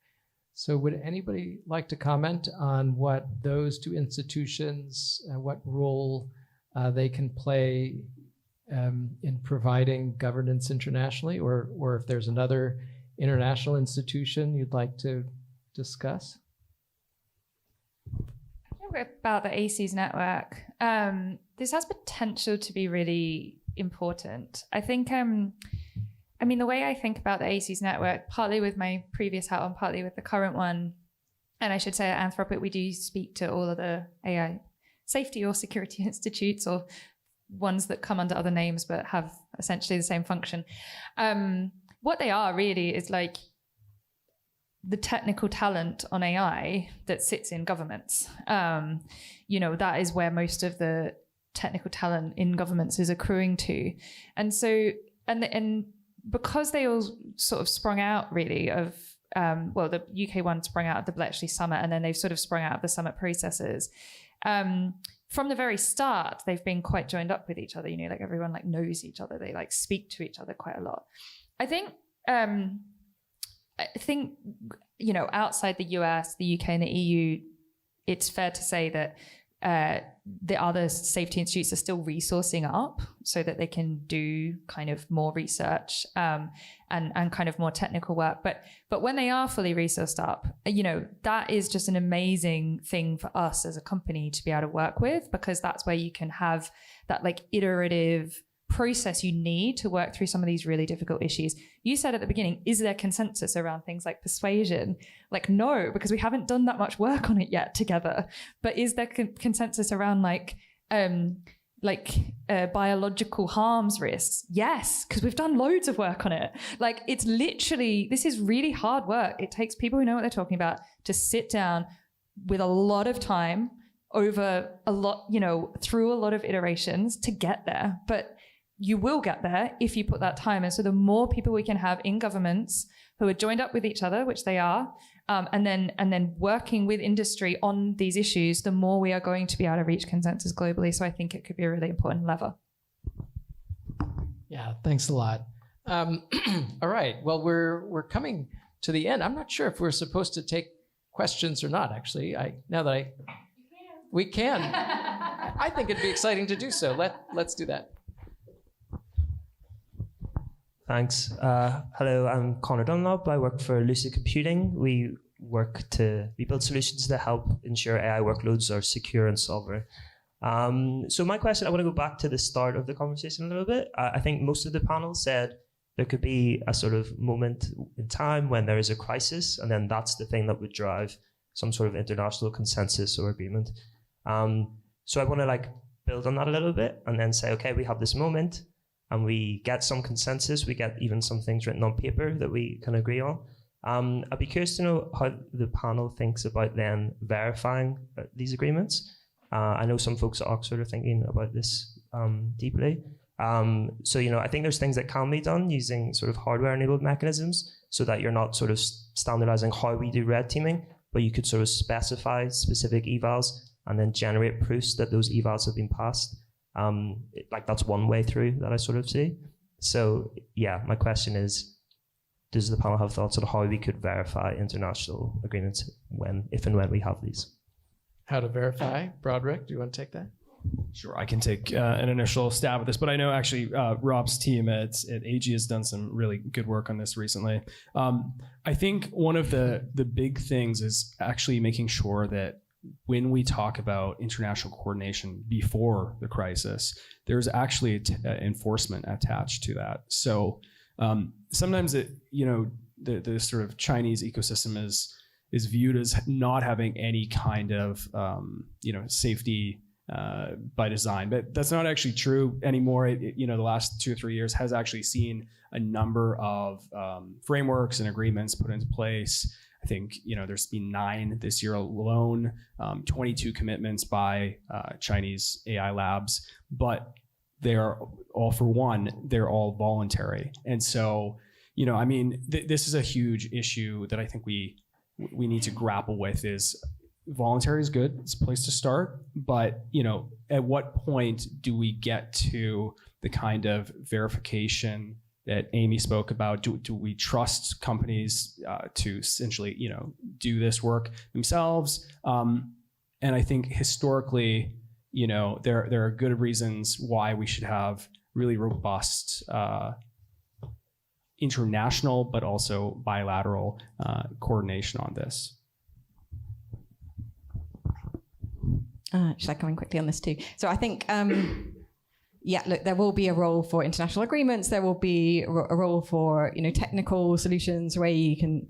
So would anybody like to comment on what those two institutions, what role they can play in providing governance internationally, or if there's another international institution you'd like to discuss? About the ACES network, this has potential to be really important. I think, the way I think about the ACES network, partly with my previous hat on, partly with the current one, and I should say at Anthropic, we do speak to all of the AI safety or security institutes, or ones that come under other names but have essentially the same function. What they are really is like the technical talent on AI that sits in governments. That is where most of the technical talent in governments is accruing to. And so, and because they all sort of sprung out really of, the UK one sprung out of the Bletchley Summit, and then they've sort of sprung out of the summit processes. From the very start, they've been quite joined up with each other. Like everyone knows each other. They speak to each other quite a lot. I think, outside the US, the UK, and the EU, it's fair to say that the other safety institutes are still resourcing up so that they can do kind of more research and kind of more technical work. But when they are fully resourced up, that is just an amazing thing for us as a company to be able to work with, because that's where you can have that iterative process you need to work through some of these really difficult issues. You said at the beginning, is there consensus around things like persuasion? No, because we haven't done that much work on it yet together. But is there consensus around biological harms risks? Yes, because we've done loads of work on it. Like, it's literally, this is really hard work. It takes people who know what they're talking about to sit down with a lot of time over a lot, through a lot of iterations to get there. But you will get there if you put that time in. So the more people we can have in governments who are joined up with each other, which they are, and then working with industry on these issues, the more we are going to be able to reach consensus globally. So I think it could be a really important lever. Yeah, thanks a lot. All right, well, we're coming to the end. I'm not sure if we're supposed to take questions or not, actually. We can. I think it'd be exciting to do so. Let's do that. Thanks. Hello, I'm Connor Dunlop. I work for Lucid Computing. We build solutions that help ensure AI workloads are secure and sovereign. So my question, I want to go back to the start of the conversation a little bit. I think most of the panel said there could be a sort of moment in time when there is a crisis, and then that's the thing that would drive some sort of international consensus or agreement. So I want to build on that a little bit and then say, okay, we have this moment, and we get some consensus, we get even some things written on paper that we can agree on. I'd be curious to know how the panel thinks about then verifying these agreements. I know some folks at Oxford are thinking about this deeply. So, I think there's things that can be done using sort of hardware-enabled mechanisms so that you're not sort of standardizing how we do red teaming, but you could sort of specify specific evals and then generate proofs that those evals have been passed. That's one way through that I sort of see. So yeah, my question is, does the panel have thoughts on how we could verify international agreements if and when we have these? How to verify? Broderick, do you want to take that? Sure, I can take an initial stab at this, but I know actually Rob's team at AIGI has done some really good work on this recently. I think one of the big things is actually making sure that when we talk about international coordination before the crisis, there's actually enforcement attached to that. So sometimes the sort of Chinese ecosystem is viewed as not having any kind of safety by design, but that's not actually true anymore. The last 2 or 3 years has actually seen a number of frameworks and agreements put into place. I think there's been 9 this year alone, 22 commitments by Chinese AI labs, but they are all, for one, they're all voluntary. And so, this is a huge issue that I think we need to grapple with. Is voluntary is good, it's a place to start, but at what point do we get to the kind of verification that Amy spoke about? Do we trust companies to essentially do this work themselves? And I think historically, there are good reasons why we should have really robust international but also bilateral coordination on this. Should I come in quickly on this too? So I think, look, there will be a role for international agreements. There will be a role for, technical solutions where you can,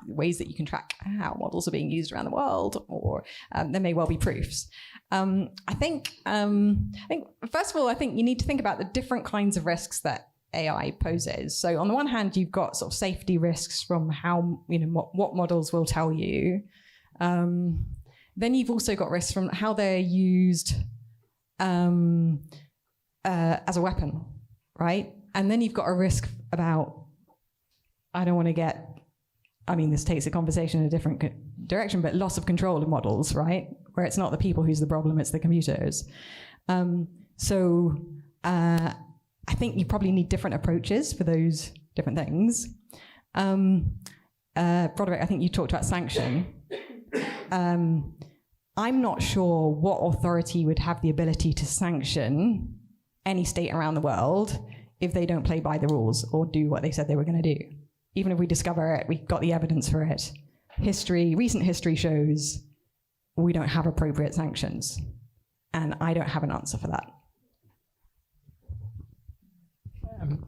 ways that you can track how models are being used around the world, or there may well be proofs. I think first of all, I think you need to think about the different kinds of risks that AI poses. So on the one hand, you've got sort of safety risks from how, what models will tell you. Then you've also got risks from how they're used as a weapon, right? And then you've got a risk about, this takes the conversation in a different direction, but loss of control of models, right? Where it's not the people who's the problem, it's the computers. So I think you probably need different approaches for those different things. Broderick, I think you talked about sanction. I'm not sure what authority would have the ability to sanction any state around the world if they don't play by the rules or do what they said they were going to do. Even if we discover it, we've got the evidence for it. Recent history shows we don't have appropriate sanctions. And I don't have an answer for that.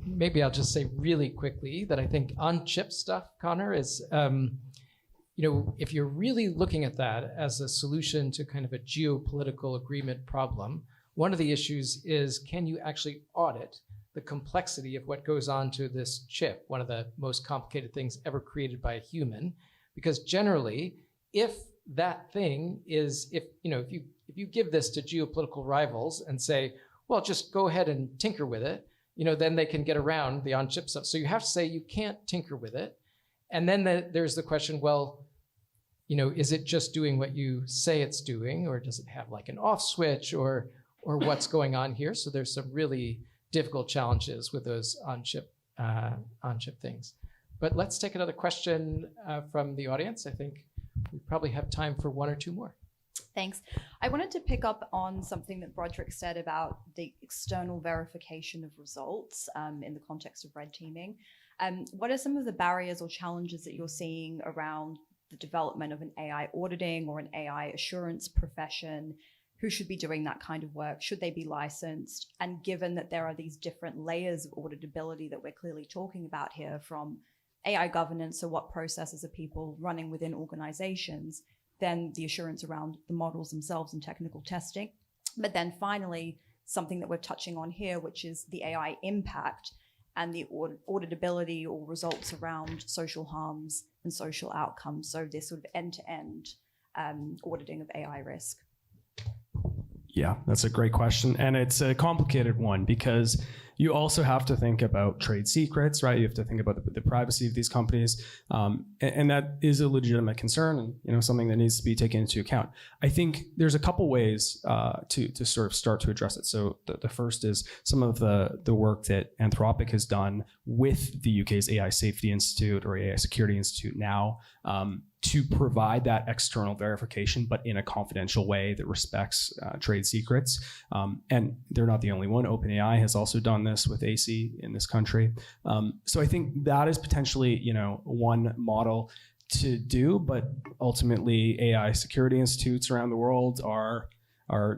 Maybe I'll just say really quickly that I think on-chip stuff, Connor, is... if you're really looking at that as a solution to kind of a geopolitical agreement problem, One of the issues is, can you actually audit the complexity of what goes on to this chip, one of the most complicated things ever created by a human? Because generally, if that thing is, if you give this to geopolitical rivals and say, well, just go ahead and tinker with it, then they can get around the on-chip stuff. So you have to say you can't tinker with it. And then there's the question, well, is it just doing what you say it's doing, or does it have like an off switch, or what's going on here? So there's some really difficult challenges with those on-chip things. But let's take another question from the audience. I think we probably have time for one or two more. Thanks. I wanted to pick up on something that Broderick said about the external verification of results in the context of red teaming. What are some of the barriers or challenges that you're seeing around the development of an AI auditing or an AI assurance profession? Who should be doing that kind of work? Should they be licensed? And given that there are these different layers of auditability that we're clearly talking about here, from AI governance, so what processes are people running within organizations, then the assurance around the models themselves and technical testing. But then finally, something that we're touching on here, which is the AI impact and the auditability or results around social harms and social outcomes. So this sort of end-to-end auditing of AI risk. Yeah, that's a great question. And it's a complicated one because you also have to think about trade secrets, right? You have to think about the privacy of these companies. And that is a legitimate concern and something that needs to be taken into account. I think there's a couple ways to sort of start to address it. So the first is some of the work that Anthropic has done with the UK's AI Safety Institute or AI Security Institute now, to provide that external verification, but in a confidential way that respects trade secrets. And they're not the only one. OpenAI has also done this with AC in this country. So I think that is potentially, one model to do, but ultimately AI security institutes around the world are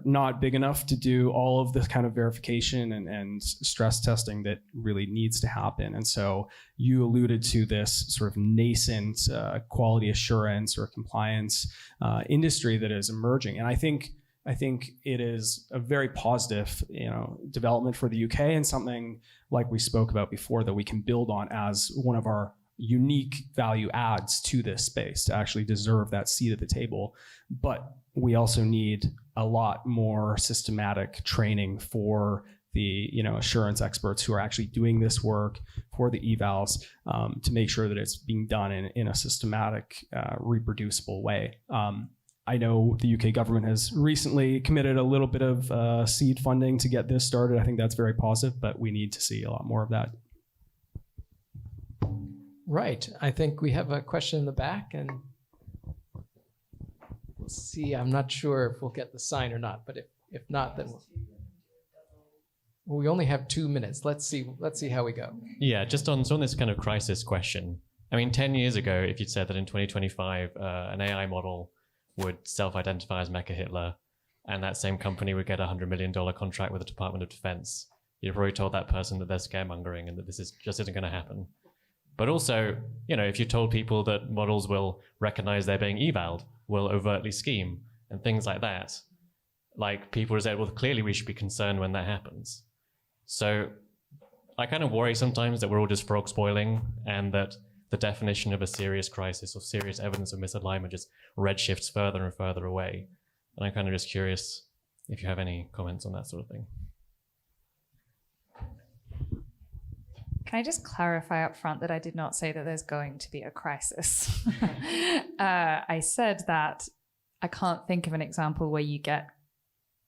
not big enough to do all of this kind of verification and stress testing that really needs to happen. And so you alluded to this sort of nascent quality assurance or compliance industry that is emerging. And I think it is a very positive, development for the UK, and something like we spoke about before that we can build on as one of our unique value adds to this space to actually deserve that seat at the table. But we also need a lot more systematic training for the assurance experts who are actually doing this work for the evals to make sure that it's being done in a systematic, reproducible way. I know the UK government has recently committed a little bit of seed funding to get this started. I think that's very positive, but we need to see a lot more of that. Right. I think we have a question in the back, and we'll see. I'm not sure if we'll get the sign or not, but if not, then we only have 2 minutes. Let's see how we go. Yeah, just on this kind of crisis question. I mean, 10 years ago, if you'd said that in 2025, an AI model would self-identify as Mecha Hitler, and that same company would get a $100 million contract with the Department of Defense, you'd probably told that person that they're scaremongering and that this just isn't going to happen. But also, if you told people that models will recognize they're being evaled, will overtly scheme, and things like that, like people would say, well, clearly we should be concerned when that happens. So I kind of worry sometimes that we're all just frog spoiling, and that the definition of a serious crisis or serious evidence of misalignment just redshifts further and further away. And I'm kind of just curious if you have any comments on that sort of thing. Can I just clarify up front that I did not say that there's going to be a crisis? I said that I can't think of an example where you get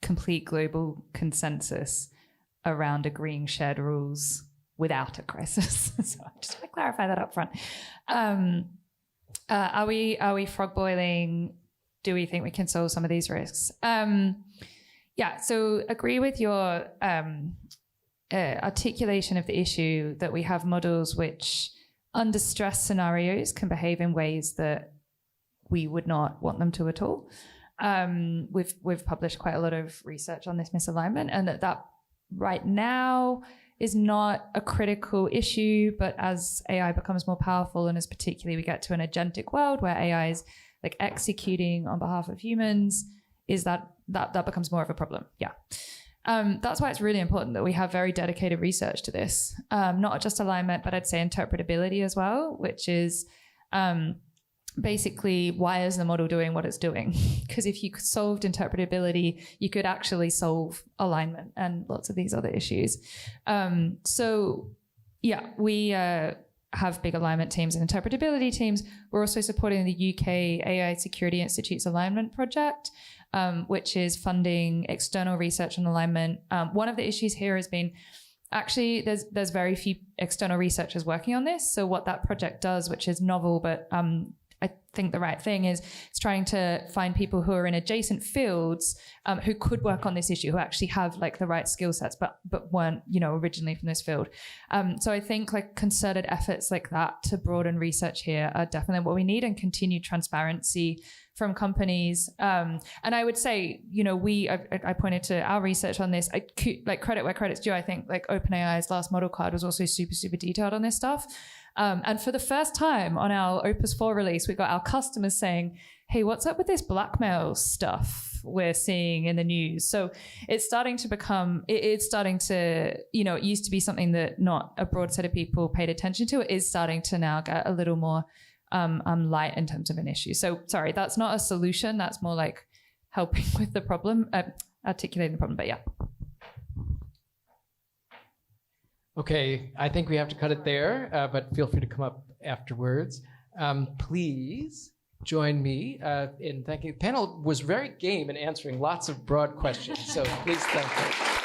complete global consensus around agreeing shared rules without a crisis. So I just want to clarify that up front. Are we frog boiling? Do we think we can solve some of these risks? Yeah, so agree with your articulation of the issue that we have models which under stress scenarios can behave in ways that we would not want them to at all. We've published quite a lot of research on this misalignment, and that right now is not a critical issue, but as AI becomes more powerful, and as particularly we get to an agentic world where AI is like executing on behalf of humans, is that becomes more of a problem. Yeah. That's why it's really important that we have very dedicated research to this, not just alignment, but I'd say interpretability as well, which is basically why is the model doing what it's doing? Because if you solved interpretability, you could actually solve alignment and lots of these other issues. So yeah, we have big alignment teams and interpretability teams. We're also supporting the UK AI Security Institute's alignment project, which is funding external research on alignment. One of the issues here has been actually there's very few external researchers working on this. So what that project does, which is novel, but I think the right thing is it's trying to find people who are in adjacent fields who could work on this issue, who actually have like the right skill sets, but weren't, originally from this field. So I think like concerted efforts like that to broaden research here are definitely what we need, and continued transparency from companies. And I would say, I pointed to our research on this. Like credit where credit's due. I think like OpenAI's last model card was also super, super detailed on this stuff. And for the first time on our Opus 4 release, we got our customers saying, hey, what's up with this blackmail stuff we're seeing in the news? So it's starting to become, it used to be something that not a broad set of people paid attention to. It is starting to now get a little more light in terms of an issue. So sorry, that's not a solution. That's more like helping with the problem, articulating the problem, but yeah. Okay, I think we have to cut it there, but feel free to come up afterwards. Please join me in thanking. The panel was very game in answering lots of broad questions, so please thank them.